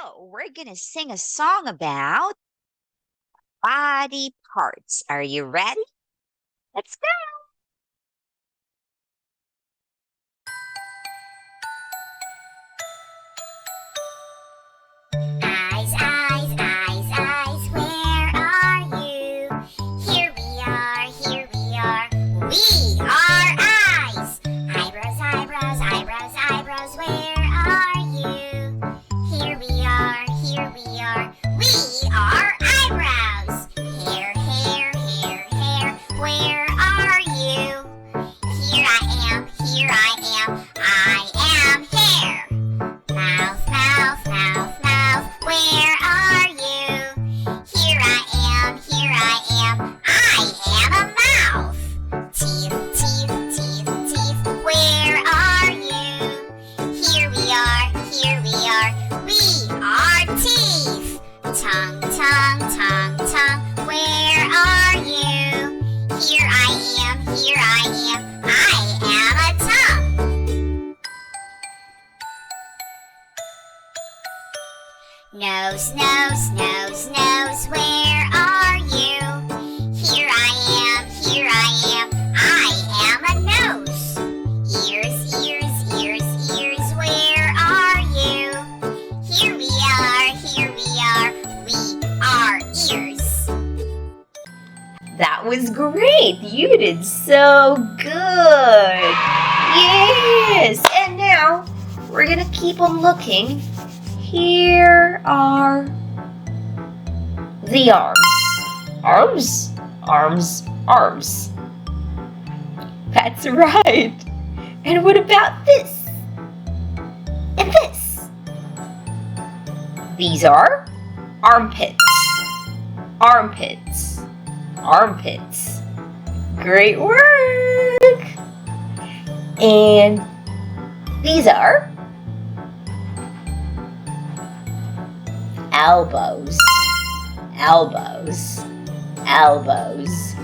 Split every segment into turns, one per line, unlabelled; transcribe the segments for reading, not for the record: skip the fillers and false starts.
So, we're going to sing a song about body parts. Are you ready? Let's go.
Eyes, eyes, eyes, eyes, where are you? Here we are, here we are. We are eyes. Eyebrows, eyebrows, eyebrows, eyebrows, where are you? Here we are, here we are. We are eyebrows. Hair, hair, hair, hair, where are you? Here I am, here I am. I am hair. Mouth, mouth, mouth, mouth, where are you? Here I am, here I am. I am a mouth. Teeth, teeth, teeth, teeth, where are you? Here we are, here we are. We are teeth. Tongue, tongue, tongue, tongue, where are you? Here I am, here I am. I am a tongue. Nose, nose, nose, nose, where are you? Here I am, I am a nose. Ears, ears, ears, ears, where are you? Here we are, we are ears.
That was great! You did so good! Yes! And now, we're gonna keep on looking. Here are the arms. Arms, arms, arms. That's right! And what about this? And this? These are armpits. Armpits. Armpits. Great work! And these are elbows. Elbows. Elbows.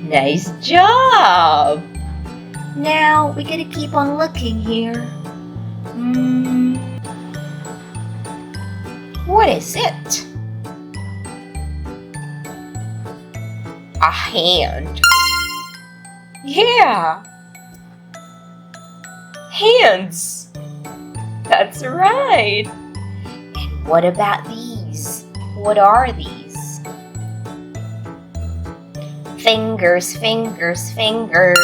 Nice job! Now we gotta keep on looking here. What is it? A hand. Yeah. Hands. That's right. And what about these? What are these? Fingers, fingers, fingers.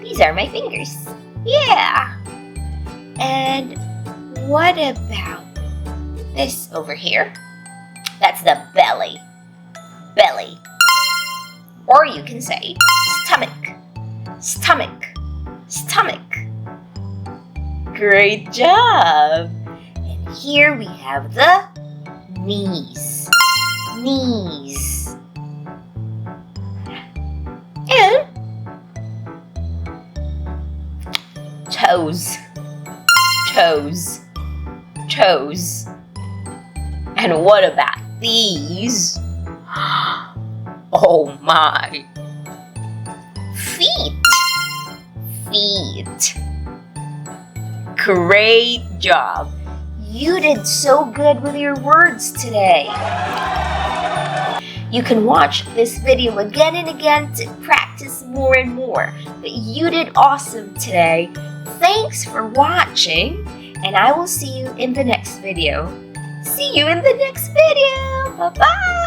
These are my fingers. Yeah. And what about this over here? That's the belly. Belly. Or you can say stomach. Stomach. Stomach. Great job. And here we have the knees. Knees. And toes. Toes. Toes. And what about these? Oh my! Feet! Feet! Great job! You did so good with your words today! You can watch this video again and again to practice more and more, but you did awesome today! Thanks for watching, and I will see you in the next video. See you in the next video! Bye-bye!